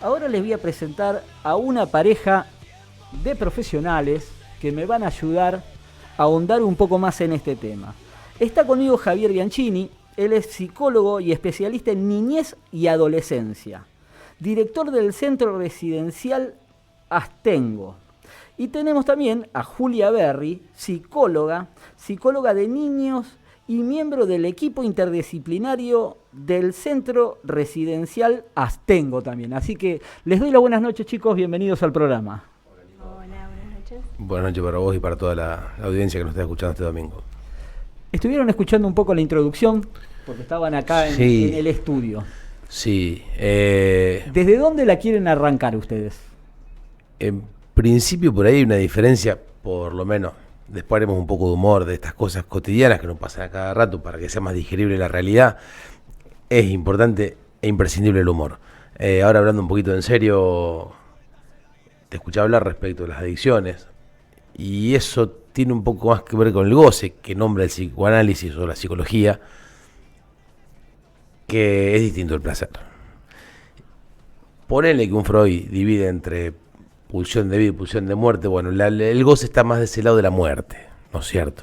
Ahora les voy a presentar a una pareja de profesionales que me van a ayudar a ahondar un poco más en este tema. Está conmigo Javier Bianchini, él es psicólogo y especialista en niñez y adolescencia, director del Centro Residencial Astengo. Y tenemos también a Julia Berry, psicóloga de niños y miembro del equipo interdisciplinario del Centro Residencial Astengo también. Así que les doy las buenas noches, chicos, bienvenidos al programa. Hola, buenas noches. Buenas noches para vos y para toda la audiencia que nos está escuchando este domingo. Estuvieron escuchando un poco la introducción, porque estaban acá en el estudio. Sí. ¿Desde dónde la quieren arrancar ustedes? En principio por ahí hay una diferencia, por lo menos. Después haremos un poco de humor de estas cosas cotidianas que nos pasan a cada rato para que sea más digerible la realidad. Es importante e imprescindible el humor. Ahora hablando un poquito en serio, te escuché hablar respecto de las adicciones y eso tiene un poco más que ver con el goce que nombra el psicoanálisis o la psicología, que es distinto al placer. Ponele que un Freud divide entre pulsión de vida y pulsión de muerte. Bueno, el goce está más de ese lado de la muerte, ¿no es cierto?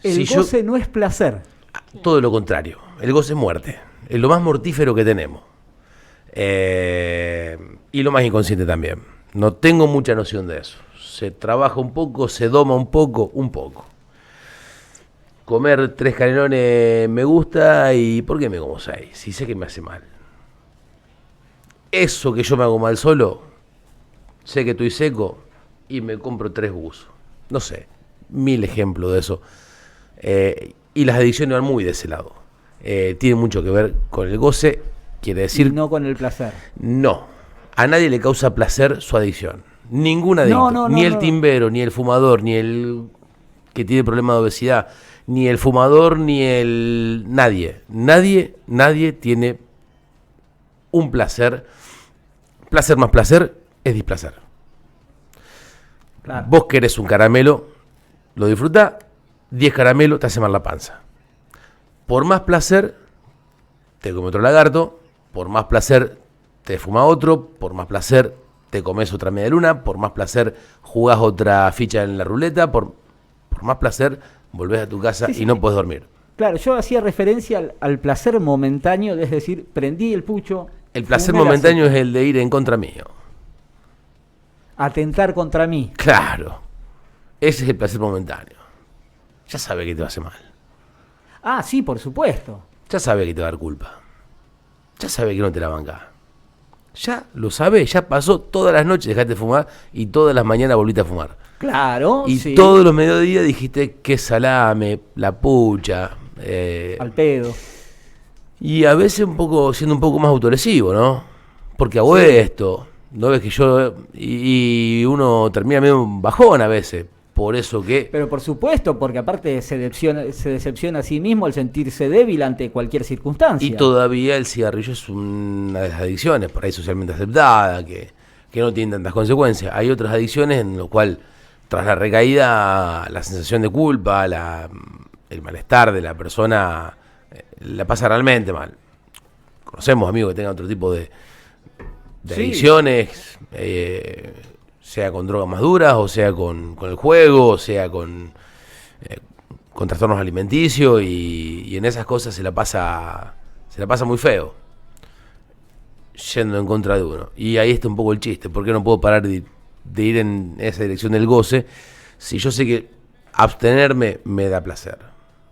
El goce no es placer. Todo lo contrario, el goce es muerte, es lo más mortífero que tenemos. Y lo más inconsciente también. No tengo mucha noción de eso. Se trabaja un poco, se doma un poco. Comer 3 canelones me gusta, ¿y por qué me como 6? Si sé que me hace mal. Eso que yo me hago mal solo, sé que estoy seco y me compro 3 buzos. No sé, 1000 ejemplos de eso. Y las adicciones van muy de ese lado. Tiene mucho que ver con el goce, quiere decir... Y no con el placer. No, a nadie le causa placer su adicción. Ningún adicto, ni el timbero, ni el fumador, ni el que tiene problema de obesidad, ni el fumador, ni el... Nadie tiene un placer. Placer más placer es displacer. Claro. Vos querés un caramelo, lo disfrutás, 10 caramelos te hace mal la panza. Por más placer, te come otro lagarto, por más placer, te fuma otro, por más placer, te comes otra media luna, por más placer, jugás otra ficha en la ruleta, por más placer, volvés a tu casa y no podés dormir. Claro, yo hacía referencia al placer momentáneo, es decir, prendí el pucho. El placer momentáneo es el de ir en contra mío. Atentar contra mí. Claro, ese es el placer momentáneo. Ya sabe que te va a hacer mal. Ah, sí, por supuesto. Ya sabe que te va a dar culpa. Ya sabe que no te la banca. Ya lo sabe, ya pasó todas las noches dejaste de fumar y todas las mañanas volviste a fumar. Claro, y sí. Todos los mediodías dijiste que salame, la pucha. Al pedo. Y a veces siendo un poco más autolesivo, ¿no? Porque hago esto, ¿no ves que yo... Y uno termina medio un bajón a veces, por eso que... Pero por supuesto, porque aparte se decepciona a sí mismo al sentirse débil ante cualquier circunstancia. Y todavía el cigarrillo es una de las adicciones, por ahí socialmente aceptada, que no tiene tantas consecuencias. Hay otras adicciones en las cuales, tras la recaída, la sensación de culpa, el malestar de la persona... la pasa realmente mal. Conocemos amigos que tengan otro tipo de adicciones, sea con drogas más duras, o sea con el juego, o sea con trastornos alimenticios, y en esas cosas se la pasa muy feo, yendo en contra de uno. Y ahí está un poco el chiste, ¿por qué no puedo parar de ir en esa dirección del goce si yo sé que abstenerme me da placer?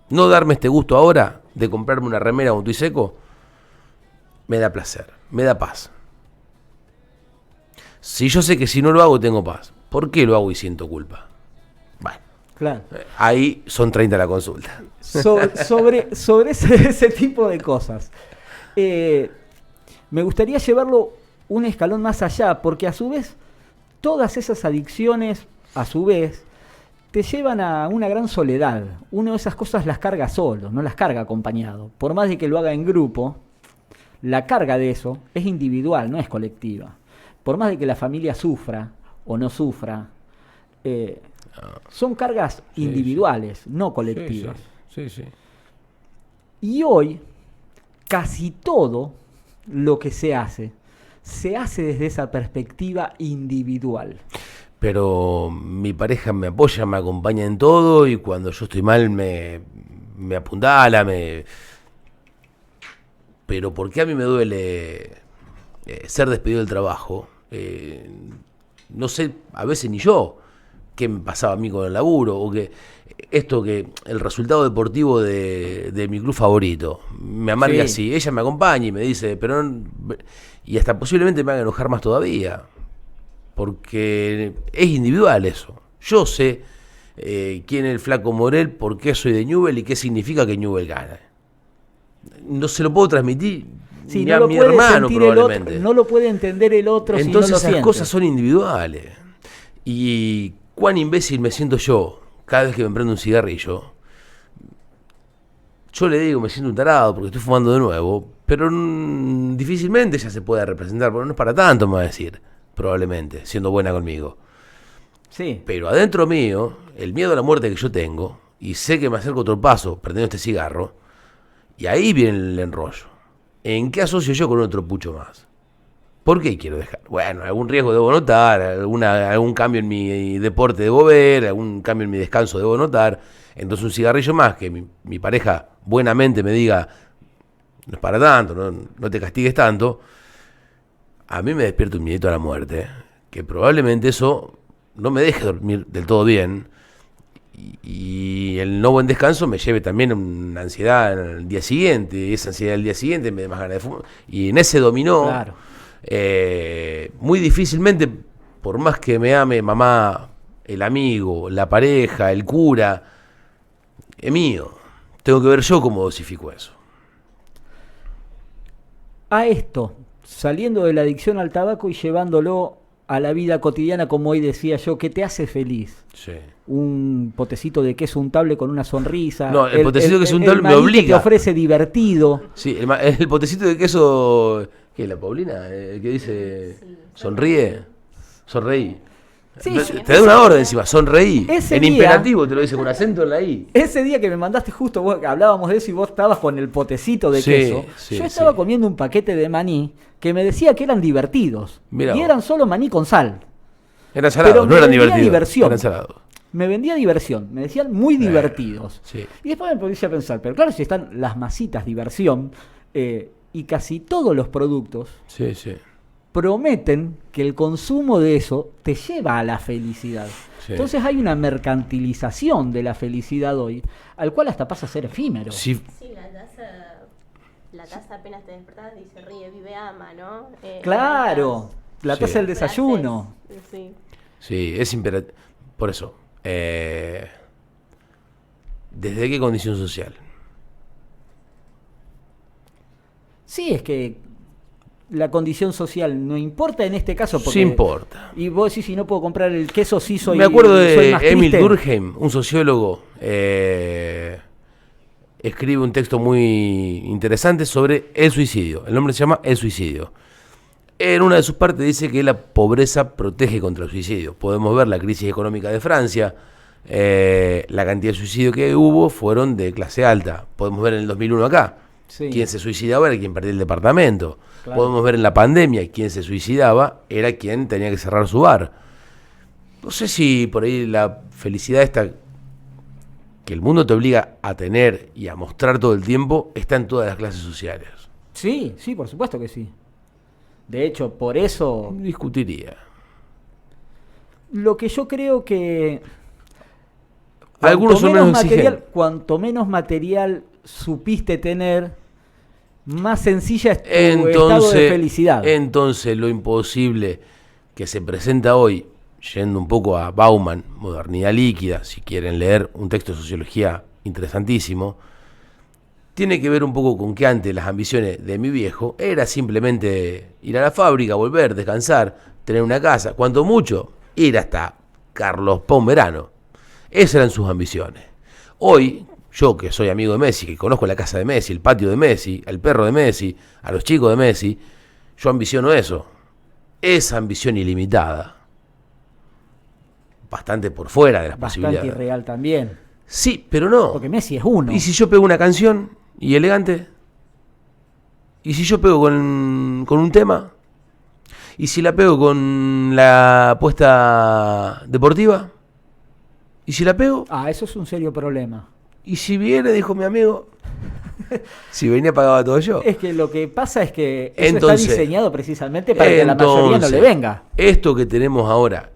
No darme este gusto ahora de comprarme una remera cuando estoy seco, me da placer, me da paz. Si yo sé que si no lo hago tengo paz, ¿por qué lo hago y siento culpa? Bueno, claro. Ahí son 30 la consulta. Sobre ese tipo de cosas. Me gustaría llevarlo un escalón más allá, porque a su vez, todas esas adicciones, a su vez, te llevan a una gran soledad. Uno de esas cosas las carga solo, no las carga acompañado. Por más de que lo haga en grupo, la carga de eso es individual, no es colectiva. Por más de que la familia sufra o no sufra, son cargas individuales, no colectivas. Sí. Y hoy, casi todo lo que se hace se hace desde esa perspectiva individual. Pero mi pareja me apoya, me acompaña en todo y cuando yo estoy mal me apuntala, Pero ¿por qué a mí me duele ser despedido del trabajo? No sé, a veces ni yo qué me pasaba a mí con el laburo, o que el resultado deportivo de mi club favorito me amarga así. Ella me acompaña y me dice, pero no, y hasta posiblemente me haga enojar más todavía, porque es individual eso. Yo sé quién es el Flaco Morel, por qué soy de Newell y qué significa que Newell gane. No se lo puedo transmitir ni no a lo mi puede hermano sentir el probablemente. otro, no lo puede entender el otro. Entonces si no lo esas siente. cosas son individuales. Y cuán imbécil me siento yo cada vez que me prendo un cigarrillo. Yo le digo, me siento un tarado porque estoy fumando de nuevo, pero difícilmente ella se pueda representar, porque no es para tanto, me va a decir, probablemente, siendo buena conmigo. Sí. Pero adentro mío, el miedo a la muerte que yo tengo, y sé que me acerco otro paso prendiendo este cigarro, y ahí viene el enrollo. ¿En qué asocio yo con otro pucho más? ¿Por qué quiero dejar? Bueno, algún riesgo debo notar, algún cambio en mi deporte debo ver, algún cambio en mi descanso debo notar. Entonces un cigarrillo más, que mi pareja buenamente me diga, no es para tanto, no te castigues tanto, a mí me despierta un miedito a la muerte, que probablemente eso no me deje dormir del todo bien, y el no buen descanso me lleve también a una ansiedad al día siguiente, y esa ansiedad al día siguiente me da más ganas de fumar, y en ese dominó, Claro. Muy difícilmente, por más que me ame mamá, el amigo, la pareja, el cura, es mío. Tengo que ver yo cómo dosifico eso. A esto, saliendo de la adicción al tabaco y llevándolo a la vida cotidiana, como hoy decía yo, ¿qué te hace feliz? Sí. Un potecito de queso untable con una sonrisa. No, el potecito de queso untable me maní que obliga. te ofrece divertido. Sí, el potecito de queso. ¿Qué? ¿La Paulina? ¿El que dice sonríe? Sonreí. Sí, te da una orden encima, sonreí. Ese En día- imperativo te lo dice con acento en la I. Ese día que me mandaste justo, hablábamos de eso y vos estabas con el potecito de Sí, queso. sí, Yo estaba sí. comiendo un paquete de maní que me decía que eran divertidos. Mirá y vos. eran solo maní con sal. Eran salados, Pero no me eran vendía divertidos. diversión. Eran salados. Me vendía diversión, me decían muy divertidos. Sí. Y después me puse a pensar, pero claro, si están las masitas diversión y casi todos los productos Sí, sí. prometen que el consumo de eso te lleva a la felicidad. Sí. Entonces hay una mercantilización de la felicidad hoy, al cual hasta pasa a ser efímero. Sí, Sí, la taza apenas te despertás dice ríe, vive, ama, ¿no? Claro, la taza Sí. del desayuno. Frases, sí. sí, es imperativo. Por eso, ¿desde qué condición social? Sí, es que la condición social no importa en este caso. Porque, Sí importa. Y vos decís, si no puedo comprar el queso, sí soy. Me acuerdo soy de más Emil triste. Durkheim, un sociólogo, escribe un texto muy interesante sobre el suicidio. El nombre se llama El suicidio. En una de sus partes dice que la pobreza protege contra el suicidio. Podemos ver la crisis económica de Francia, la cantidad de suicidios que hubo fueron de clase alta. Podemos ver en el 2001 acá, Sí. quien se suicidaba era quien perdía el departamento. Claro. Podemos ver en la pandemia, quien se suicidaba era quien tenía que cerrar su bar. No sé si por ahí la felicidad esta que el mundo te obliga a tener y a mostrar todo el tiempo está en todas las clases sociales. Sí, sí, por supuesto que sí. De hecho, por eso, Discutiría. lo que yo creo que Algunos son menos exigentes. cuanto menos material supiste tener, más sencilla es tu estado de felicidad. Entonces, lo imposible que se presenta hoy, yendo un poco a Bauman, Modernidad Líquida, si quieren leer un texto de sociología interesantísimo, tiene que ver un poco con que antes las ambiciones de mi viejo era simplemente ir a la fábrica, volver, descansar, tener una casa, cuanto mucho, ir hasta Carlos Paz un verano. Esas eran sus ambiciones. Hoy, yo que soy amigo de Messi, que conozco la casa de Messi, el patio de Messi, al perro de Messi, a los chicos de Messi, yo ambiciono eso. Esa ambición ilimitada, bastante por fuera de las Bastante posibilidades. irreal también. Sí, pero no. Porque Messi es uno. ¿Y si yo pego una canción y elegante? ¿Y si yo pego con un tema? ¿Y si la pego con la apuesta deportiva? ¿Y si la pego? Eso es un serio problema. ¿Y si viene, dijo mi amigo? Si venía pagaba todo yo. Es que lo que pasa es que eso Entonces, está diseñado precisamente para que a la mayoría no le venga. Esto que tenemos ahora,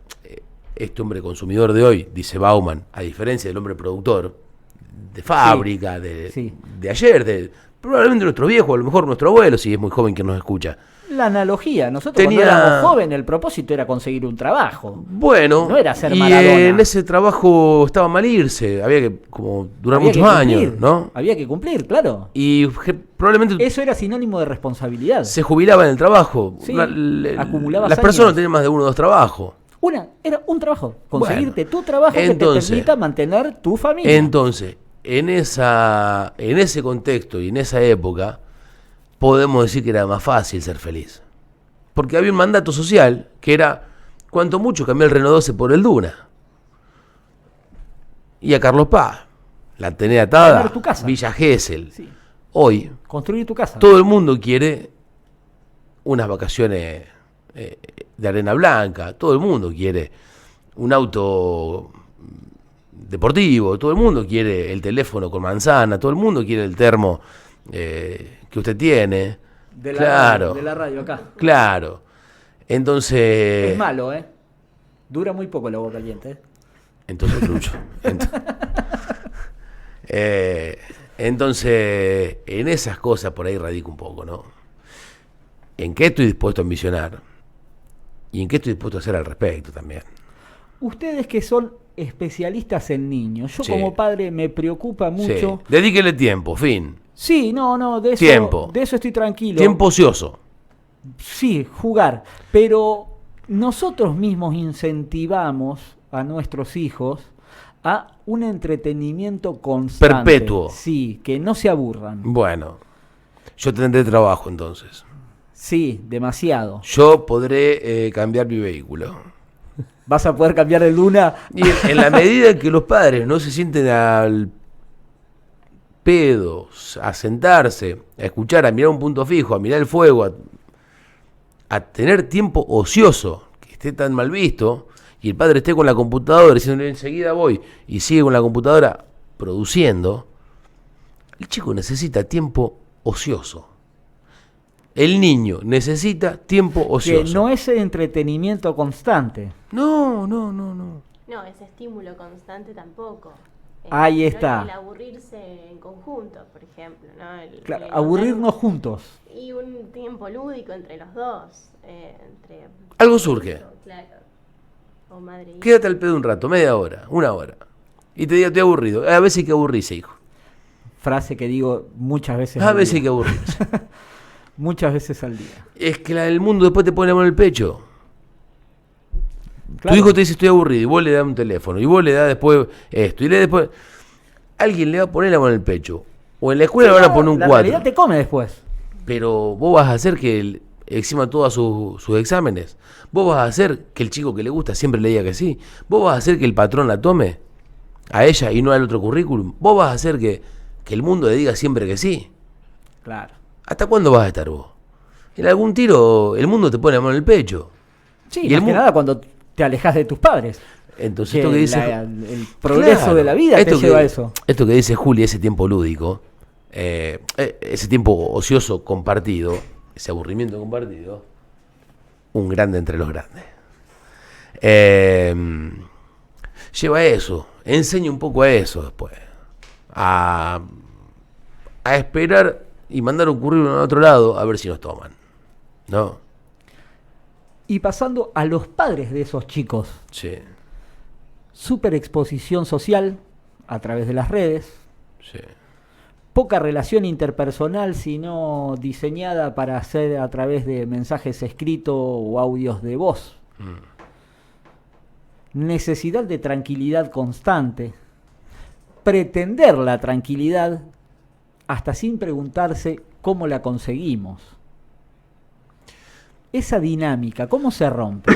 este hombre consumidor de hoy, dice Bauman, a diferencia del hombre productor, de fábrica, de ayer, probablemente nuestro viejo, a lo mejor nuestro abuelo, si es muy joven quien nos escucha. La analogía, nosotros cuando éramos jóvenes, el propósito era conseguir un trabajo. Bueno, no era ser y Maradona. En ese trabajo estaba mal irse, había que como durar muchos años, ¿no? Había que cumplir, claro. Y probablemente eso era sinónimo de responsabilidad. Se jubilaba en el trabajo. Sí, acumulabas las personas no tenían más de 1 o 2 trabajos. Era un trabajo, conseguirte tu trabajo que te permita mantener tu familia. Entonces, en ese contexto y en esa época, podemos decir que era más fácil ser feliz. Porque había un mandato social que era, cuanto mucho, cambiar el Renault 12 por el Duna. Y a Carlos Paz, la tenía atada, Villa Gesell. Sí. Hoy, construir tu casa. Todo el mundo quiere unas vacaciones de arena blanca, todo el mundo quiere un auto deportivo, todo el mundo quiere el teléfono con manzana, todo el mundo quiere el termo que usted tiene. De la radio acá. Claro. Entonces... Es malo, ¿eh? Dura muy poco el agua caliente, ¿eh? Entonces, Trucho. Entonces, en esas cosas por ahí radica un poco, ¿no? ¿En qué estoy dispuesto a ambicionar? Y en qué estoy dispuesto a hacer al respecto también. Ustedes que son especialistas en niños, yo como padre me preocupa mucho. Sí. Dedíquele tiempo, fin. Sí, no, de eso estoy tranquilo. Tiempo ocioso. Sí, jugar. Pero nosotros mismos incentivamos a nuestros hijos a un entretenimiento constante. Perpetuo. Sí, que no se aburran. Bueno, yo tendré trabajo entonces. Sí, demasiado. Yo podré cambiar mi vehículo. ¿Vas a poder cambiar el Duna? Y en la medida en que los padres no se sienten al pedo, a sentarse, a escuchar, a mirar un punto fijo, a mirar el fuego, a tener tiempo ocioso, que esté tan mal visto, y el padre esté con la computadora diciendo enseguida voy, y sigue con la computadora produciendo, el chico necesita tiempo ocioso. El niño necesita tiempo ocioso. Que no es entretenimiento constante. No. No, es estímulo constante tampoco. Ahí está. El aburrirse en conjunto, por ejemplo, ¿no? Claro, aburrirnos juntos. Y un tiempo lúdico entre los dos. Algo surge. Claro. O madre y Quédate al pedo un rato, media hora, 1 hora. Y te diga, estoy aburrido. A veces hay que aburrirse, hijo. Frase que digo muchas veces al día. A veces hay que aburrirse. Muchas veces al día. Es que el mundo después te pone la mano en el pecho. Claro. Tu hijo te dice estoy aburrido y vos le das un teléfono y vos le das después esto y después alguien le va a poner la mano en el pecho o en la escuela le van a poner un 4. La realidad te come después. Pero vos vas a hacer que encima todos sus exámenes, vos vas a hacer que el chico que le gusta siempre le diga que sí, vos vas a hacer que el patrón la tome a ella y no al otro currículum, vos vas a hacer que el mundo le diga siempre que sí. Claro. ¿Hasta cuándo vas a estar vos? En algún tiro el mundo te pone la mano en el pecho. Sí, y más que nada cuando te alejas de tus padres. Entonces esto que dice el progreso de la vida te lleva a eso. Esto que dice Juli, ese tiempo lúdico, ese tiempo ocioso compartido, ese aburrimiento compartido, un grande entre los grandes. Lleva a eso, enseña un poco a eso después, a esperar y mandar un currículum a otro lado a ver si nos toman, ¿no? Y pasando a los padres de esos chicos. Sí. Superexposición social a través de las redes. Sí. Poca relación interpersonal, sino diseñada para hacer a través de mensajes escritos o audios de voz. Necesidad de tranquilidad constante. Pretender la tranquilidad hasta sin preguntarse cómo la conseguimos. Esa dinámica, ¿cómo se rompe?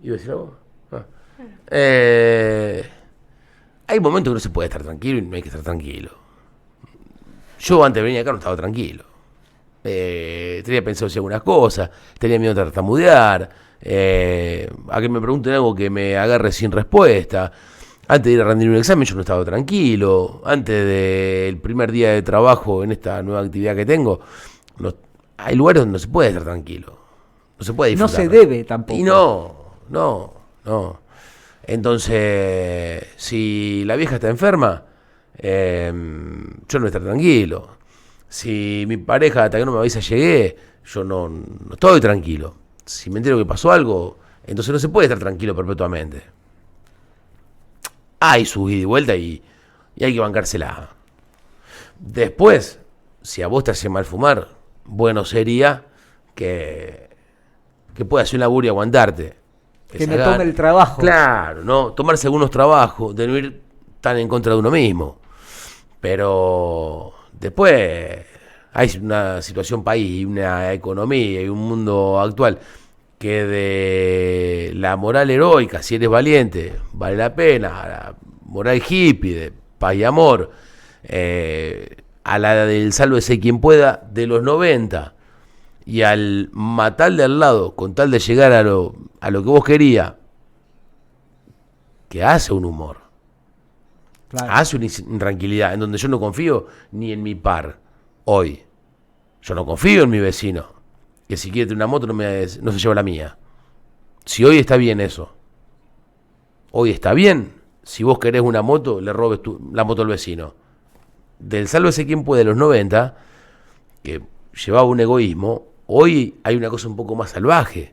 ¿Iba a decir algo? Hay momentos que no se puede estar tranquilo y no hay que estar tranquilo. Yo antes de venir acá no estaba tranquilo. tenía pensado hacer algunas cosas, tenía miedo de tartamudear, a que me pregunten algo que me agarre sin respuesta. Antes de ir a rendir un examen yo no estaba tranquilo. Antes del primer día de trabajo en esta nueva actividad que tengo, hay lugares donde no se puede estar tranquilo. No se puede disfrutar. No se debe tampoco. Y no. Entonces, si la vieja está enferma, yo no voy a estar tranquilo. Si mi pareja hasta que no me avisa llegué, yo no estoy tranquilo. Si me entero que pasó algo, entonces no se puede estar tranquilo perpetuamente. Hay su ida y vuelta y hay que bancársela. Después, si a vos te hace mal fumar, bueno sería que puedas hacer un laburo y aguantarte. Que no tome el trabajo. Claro, ¿no? Tomarse algunos trabajos, de no ir tan en contra de uno mismo. Pero después hay una situación país, una economía y un mundo actual que de la moral heroica, si eres valiente, vale la pena, a la moral hippie, de paz y amor, a la del sálvese quien pueda, de los 90, y al matar de al lado, con tal de llegar a lo que vos querías, que hace un humor, claro. Hace una intranquilidad, en donde yo no confío ni en mi par, hoy. Yo no confío en mi vecino, que si quiere tener una moto no se lleva la mía. Si hoy está bien eso, hoy está bien, si vos querés una moto, le robes la moto al vecino. Del sálvese quien puede de los 90, que llevaba un egoísmo, hoy hay una cosa un poco más salvaje.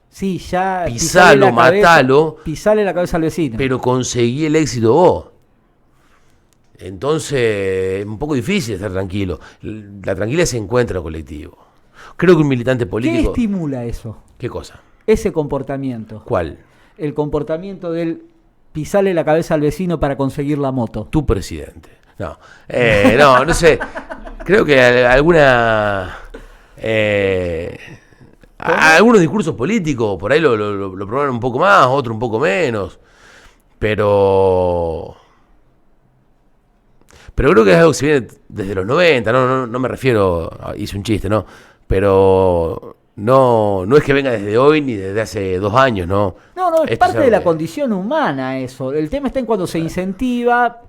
Sí, ya. Pisalo, matalo. Pisale la cabeza al vecino. Pero conseguí el éxito vos. Entonces, es un poco difícil estar tranquilo. La tranquilidad se encuentra en lo colectivo. Creo que un militante político... ¿Qué estimula eso? ¿Qué cosa? Ese comportamiento. ¿Cuál? El comportamiento del pisarle la cabeza al vecino para conseguir la moto. Tu presidente. No sé. Creo que algunos discursos políticos por ahí lo probaron un poco más, otro un poco menos. Pero creo que es algo que se viene desde los 90, no me refiero, hice un chiste, ¿no? Pero no es que venga desde hoy ni desde hace 2 años, ¿no? No, es parte de la condición humana eso. El tema está en cuando se incentiva,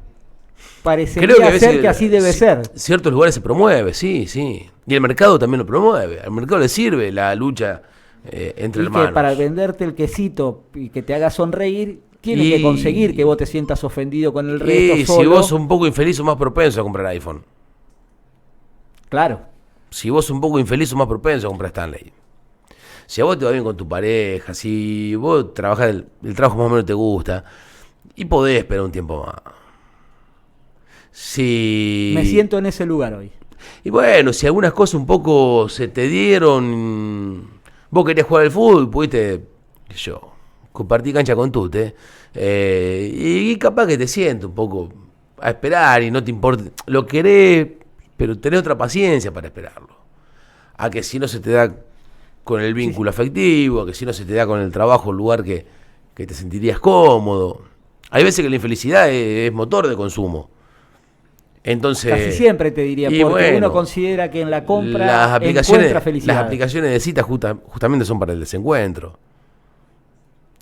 parecería ser que así debe ser. Ciertos lugares se promueve, sí. Y el mercado también lo promueve. Al mercado le sirve la lucha entre hermanos. Que para venderte el quesito y que te haga sonreír, tiene que conseguir que vos te sientas ofendido con el resto y solo. Si vos sos un poco infeliz, sos más propenso a comprar iPhone. Claro. Si vos sos un poco infeliz, sos más propenso a comprar Stanley. Si a vos te va bien con tu pareja, si vos trabajás, el trabajo más o menos te gusta, y podés esperar un tiempo más. Me siento en ese lugar hoy. Y bueno, si algunas cosas un poco se te dieron, vos querías jugar al fútbol, pudiste, compartir cancha con Tute, y capaz que te sientes un poco a esperar y no te importa, lo querés, pero tenés otra paciencia para esperarlo. A que si no se te da con el vínculo afectivo, a que si no se te da con el trabajo, el lugar que te sentirías cómodo. Hay veces que la infelicidad es motor de consumo. Entonces, casi siempre te diría, porque bueno, uno considera que en la compra encuentra felicidad. Las aplicaciones de citas justamente son para el desencuentro.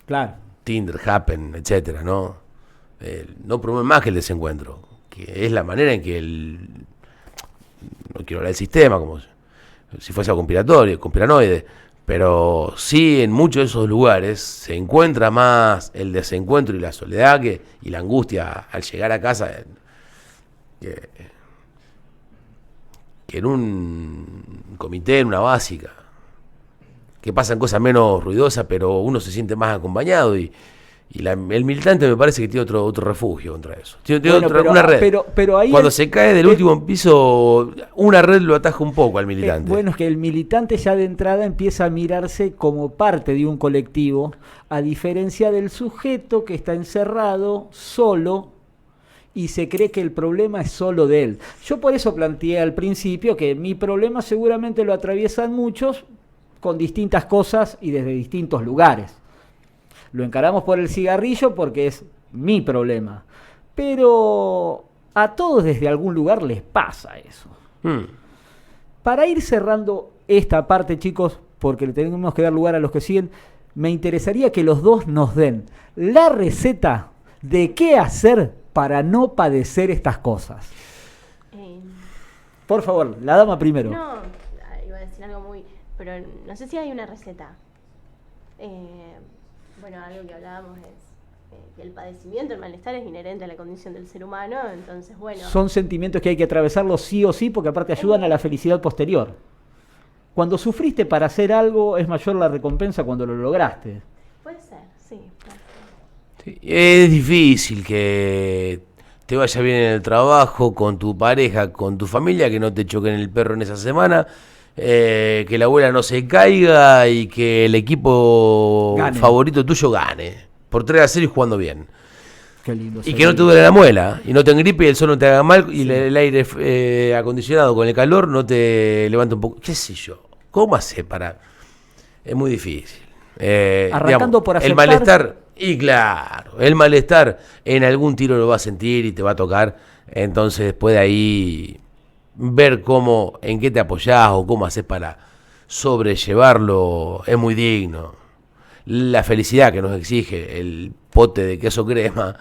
Claro. Tinder, Happen, etcétera, ¿no? No promueven más que el desencuentro, que es la manera en que no quiero hablar del sistema como si fuese algo conspiranoide, pero sí en muchos de esos lugares se encuentra más el desencuentro y la soledad y la angustia al llegar a casa que en un comité, en una básica, que pasan cosas menos ruidosas, pero uno se siente más acompañado y el militante me parece que tiene otro refugio contra eso. Tiene una red. Pero ahí cuando se cae del último piso, una red lo ataja un poco al militante. Bueno, es que el militante ya de entrada empieza a mirarse como parte de un colectivo, a diferencia del sujeto que está encerrado, solo, y se cree que el problema es solo de él. Yo por eso planteé al principio que mi problema seguramente lo atraviesan muchos con distintas cosas y desde distintos lugares. Lo encaramos por el cigarrillo porque es mi problema. Pero a todos desde algún lugar les pasa eso. Para ir cerrando esta parte, chicos, porque le tenemos que dar lugar a los que siguen, me interesaría que los dos nos den la receta de qué hacer para no padecer estas cosas. Por favor, la dama primero. No, iba a decir algo muy... Pero no sé si hay una receta. Bueno, algo que hablábamos es que el padecimiento, el malestar es inherente a la condición del ser humano, entonces bueno... Son sentimientos que hay que atravesarlos sí o sí, porque aparte ayudan a la felicidad posterior. Cuando sufriste para hacer algo, es mayor la recompensa cuando lo lograste. Puede ser, sí. Sí, es difícil que te vaya bien en el trabajo, con tu pareja, con tu familia, que no te choquen el perro en esa semana, que la abuela no se caiga y que el equipo favorito tuyo gane. Por 3-0 y jugando bien. Qué lindo. Y que no te duele la muela, y no te engripe y el sol no te haga mal, y el aire acondicionado con el calor no te levanta un poco. ¿Qué sé yo? ¿Cómo hace para...? Es muy difícil. Arrancando digamos, por aceptar... El malestar, y claro, el malestar en algún tiro lo va a sentir y te va a tocar, entonces puede ahí ver cómo, en qué te apoyás o cómo haces para sobrellevarlo, es muy digno. La felicidad que nos exige el pote de queso crema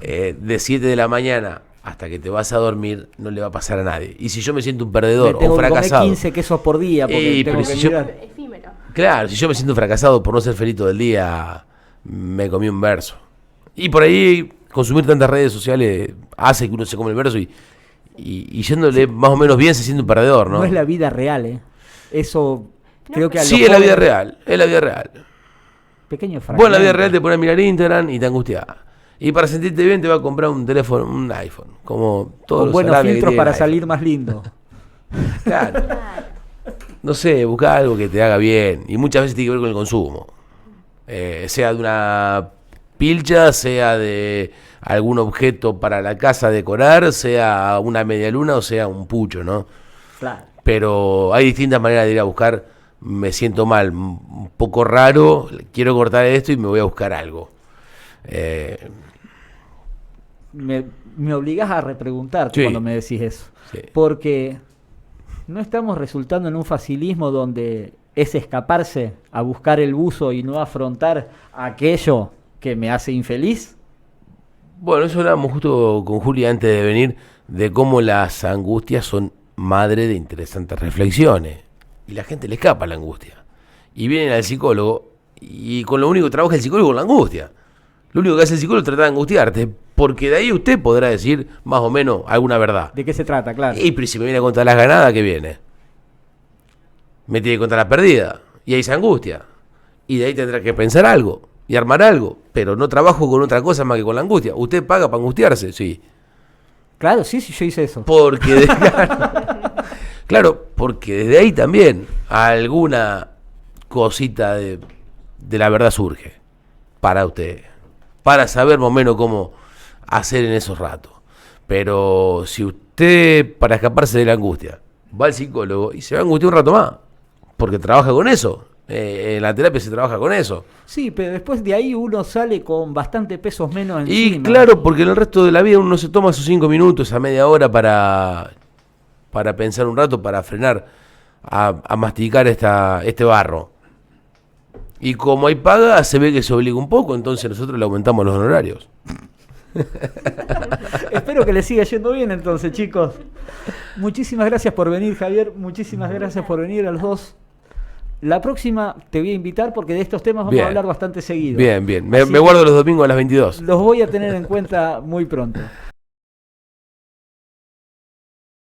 de 7 de la mañana hasta que te vas a dormir no le va a pasar a nadie. Y si yo me siento un perdedor o fracasado... Que comer 15 quesos por día porque tengo que mirar. Efímero. Claro, si yo me siento un fracasado por no ser feliz todo el día, me comí un verso. Y por ahí consumir tantas redes sociales hace que uno se come el verso y yéndole más o menos bien se siente un perdedor, ¿no? No es la vida real, Eso creo que... Sí, es la vida real, es la vida real. Pequeño fragmento. Vos en la vida real te pones a mirar Instagram y te angustiás. Y para sentirte bien te va a comprar un teléfono, un iPhone. Como todos con los buenos filtros para iPhone. salir más lindo. Claro. No sé, buscar algo que te haga bien. Y muchas veces tiene que ver con el consumo. Sea de una pilcha, sea de algún objeto para la casa decorar, sea una media luna o sea un pucho, ¿no? Claro. Pero hay distintas maneras de ir a buscar. Me siento mal, un poco raro, quiero cortar esto y me voy a buscar algo. Me obligás a repreguntarte cuando me decís eso. Sí. Porque no estamos resultando en un facilismo donde es escaparse a buscar el buzo y no afrontar aquello que me hace infeliz. Bueno, eso hablábamos justo con Juli antes de venir, de cómo las angustias son madre de interesantes reflexiones. Y la gente le escapa a la angustia. Y vienen al psicólogo y con lo único que trabaja el psicólogo es la angustia. Lo único que hace el psicólogo es tratar de angustiarte, porque de ahí usted podrá decir más o menos alguna verdad. ¿De qué se trata? Claro. Y pero si me viene a contar las ganadas, ¿qué viene? Me tiene que contar la perdida. Y ahí se angustia. Y de ahí tendrá que pensar algo y armar algo. Pero no trabajo con otra cosa más que con la angustia. ¿Usted paga para angustiarse? Sí. Claro, sí, yo hice eso. Porque claro, porque desde ahí también alguna cosita de la verdad surge para usted, para saber más o menos cómo hacer en esos ratos. Pero si usted, para escaparse de la angustia, va al psicólogo y se va a angustiar un rato más, porque trabaja con eso. En la terapia se trabaja con eso. Sí, pero después de ahí uno sale con bastante pesos menos encima. Y claro, porque en el resto de la vida uno se toma sus 5 minutos a media hora para pensar un rato, para frenar, a masticar este barro. Y como hay paga, se ve que se obliga un poco, entonces nosotros le aumentamos los honorarios. Espero que les siga yendo bien entonces, chicos. Muchísimas gracias por venir, Javier. Muchísimas gracias por venir a los dos. La próxima te voy a invitar porque de estos temas vamos a hablar bastante seguido. Bien. Me guardo los domingos a las 22. Los voy a tener en cuenta muy pronto.